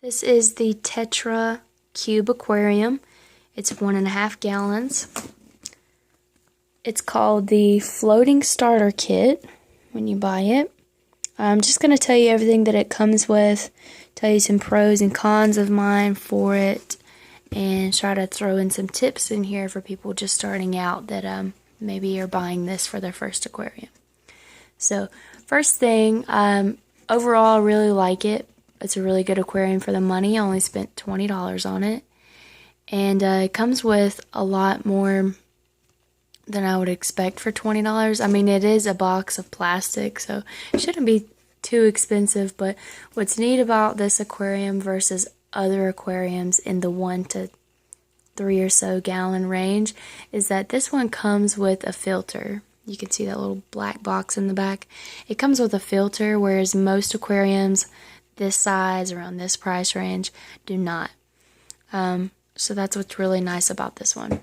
This is the Tetra Cube Aquarium. It's 1.5 gallons. It's called the Floating Starter Kit when you buy it. I'm just going to tell you everything that it comes with, tell you some pros and cons of mine for it, and try to throw in some tips in here for people just starting out that maybe are buying this for their first aquarium. So, first thing, overall I really like it. It's a really good aquarium for the money. I only spent $20 on it. And it comes with a lot more than I would expect for $20. I mean, it is a box of plastic, so it shouldn't be too expensive. But what's neat about this aquarium versus other aquariums in the 1 to 3 or so gallon range is that this one comes with a filter. You can see that little black box in the back. It comes with a filter, whereas most aquariums this size, around this price range, do not. So that's what's really nice about this one.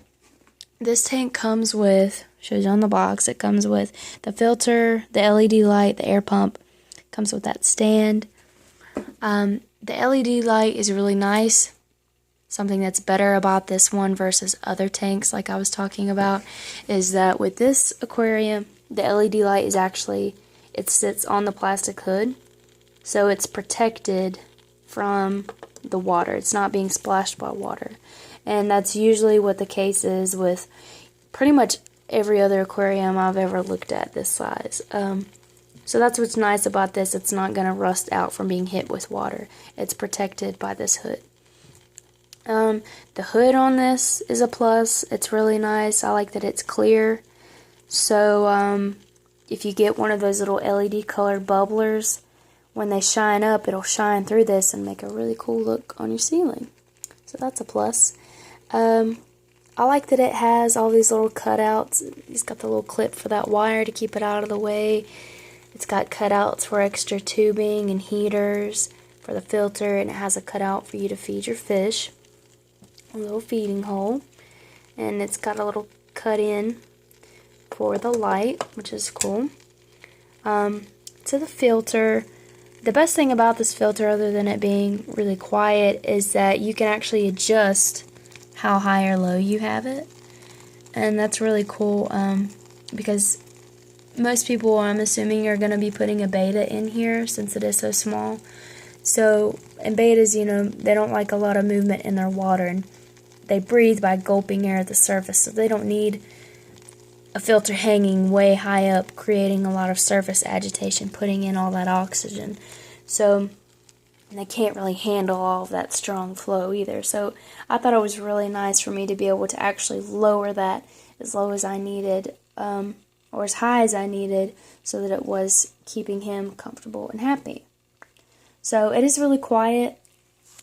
This tank comes with, shows you on the box, it comes with the filter, the LED light, the air pump, comes with that stand. The LED light is really nice. Something that's better about this one versus other tanks like I was talking about is that with this aquarium, the LED light is actually, it sits on the plastic hood. So it's protected from the water. It's not being splashed by water. And that's usually what the case is with pretty much every other aquarium I've ever looked at this size. So that's what's nice about this. It's not going to rust out from being hit with water. It's protected by this hood. The hood on this is a plus. It's really nice. I like that it's clear. So if you get one of those little LED colored bubblers, when they shine up, it'll shine through this and make a really cool look on your ceiling. So that's a plus. I like that it has all these little cutouts. It's got the little clip for that wire to keep it out of the way. It's got cutouts for extra tubing and heaters for the filter, and it has a cutout for you to feed your fish. A little feeding hole. And it's got a little cut in for the light, which is cool. To the filter, the best thing about this filter, other than it being really quiet, is that you can actually adjust how high or low you have it. And that's really cool because most people, I'm assuming, are going to be putting a beta in here since it is so small. So, and betas, you know, they don't like a lot of movement in their water, and they breathe by gulping air at the surface, so they don't need a filter hanging way high up, creating a lot of surface agitation, putting in all that oxygen. So they can't really handle all of that strong flow either. So I thought it was really nice for me to be able to actually lower that as low as I needed, or as high as I needed, so that it was keeping him comfortable and happy. So it is really quiet.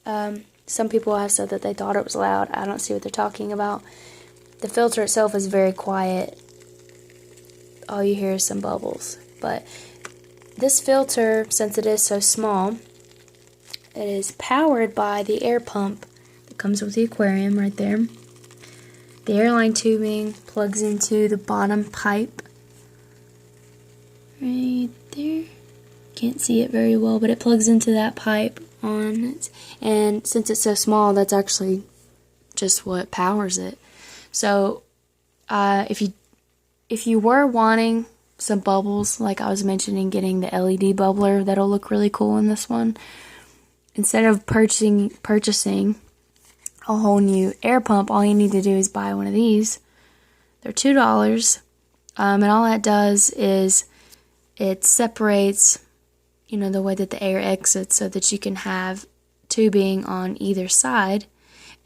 Some people have said that they thought it was loud. I don't see what they're talking about. The filter itself is very quiet. All you hear is some bubbles. But this filter, since it is so small, it is powered by the air pump that comes with the aquarium right there. The airline tubing plugs into the bottom pipe right there. Can't see it very well, but it plugs into that pipe on it. And since it's so small, that's actually just what powers it. So if you were wanting some bubbles, like I was mentioning, getting the LED bubbler, that'll look really cool in this one. Instead of purchasing a whole new air pump, all you need to do is buy one of these. They're $2, and all that does is it separates, you know, the way that the air exits, so that you can have tubing on either side.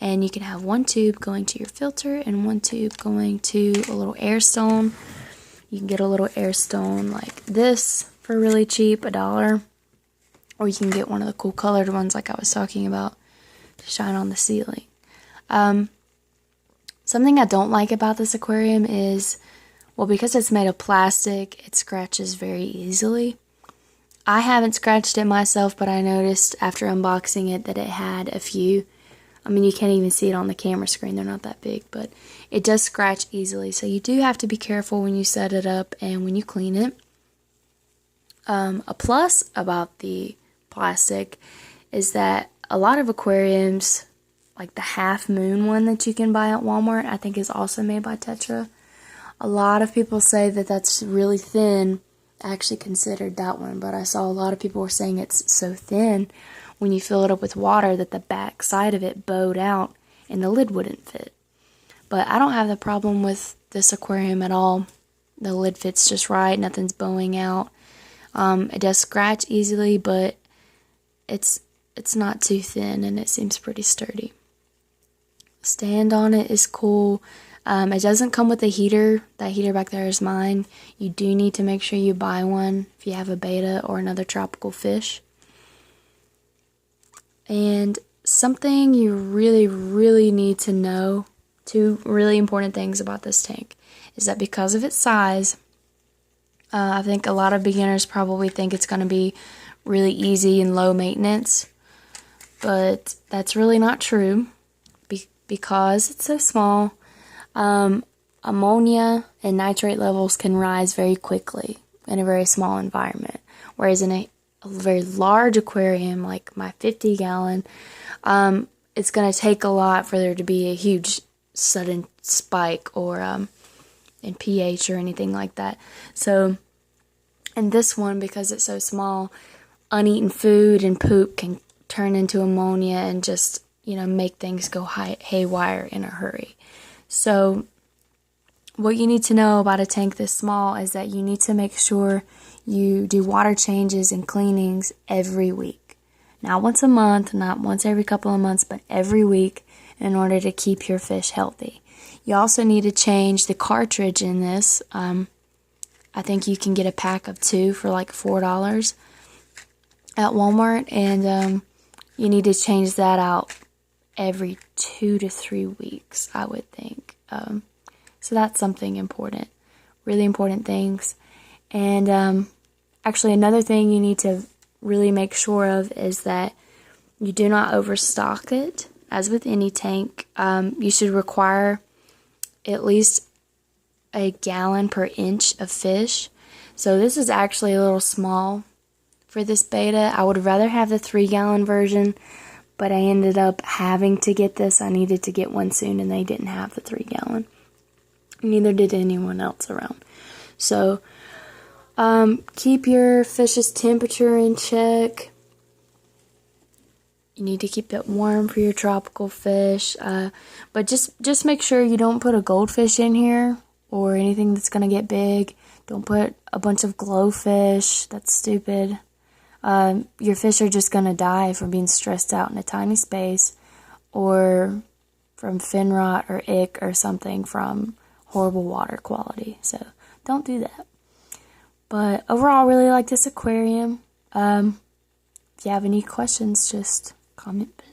And you can have one tube going to your filter and one tube going to a little air stone. You can get a little air stone like this for really cheap, $1. Or you can get one of the cool colored ones like I was talking about to shine on the ceiling. Something I don't like about this aquarium is, well, because it's made of plastic, it scratches very easily. I haven't scratched it myself, but I noticed after unboxing it that it had a few. I mean, you can't even see it on the camera screen. They're not that big, but it does scratch easily. So you do have to be careful when you set it up and when you clean it. A plus about the plastic is that a lot of aquariums, like the half moon one that you can buy at Walmart, I think is also made by Tetra. A lot of people say that that's really thin. I actually considered that one, but I saw a lot of people were saying it's so thin when you fill it up with water that the back side of it bowed out and the lid wouldn't fit. But I don't have the problem with this aquarium at all. The lid fits just right, nothing's bowing out. It does scratch easily, but it's not too thin and it seems pretty sturdy. Stand on it is cool. It doesn't come with a heater. That heater back there is mine. You do need to make sure you buy one if you have a betta or another tropical fish. And something you really, really need to know, two really important things about this tank, is that because of its size, I think a lot of beginners probably think it's going to be really easy and low maintenance, but that's really not true because it's so small. Ammonia and nitrate levels can rise very quickly in a very small environment, whereas in a very large aquarium like my 50-gallon, it's going to take a lot for there to be a huge sudden spike or in pH or anything like that. So in this one, because it's so small, uneaten food and poop can turn into ammonia and just, make things go haywire in a hurry. So what you need to know about a tank this small is that you need to make sure you do water changes and cleanings every week. Not once a month, not once every couple of months, but every week in order to keep your fish healthy. You also need to change the cartridge in this. I think you can get a pack of 2 for like $4 at Walmart, and you need to change that out every 2 to 3 weeks, I would think. So that's something important, really important things. And actually another thing you need to really make sure of is that you do not overstock it. As with any tank, you should require at least a gallon per inch of fish. So this is actually a little small for this betta. I would rather have the 3-gallon version, but I ended up having to get this. I needed to get one soon, and they didn't have the 3-gallon. Neither did anyone else around. So keep your fish's temperature in check. You need to keep it warm for your tropical fish, but just make sure you don't put a goldfish in here or anything that's going to get big. Don't put a bunch of glowfish. That's stupid. Your fish are just going to die from being stressed out in a tiny space, or from fin rot or ick or something from horrible water quality. So don't do that. But overall, I really like this aquarium. If you have any questions, just comment below.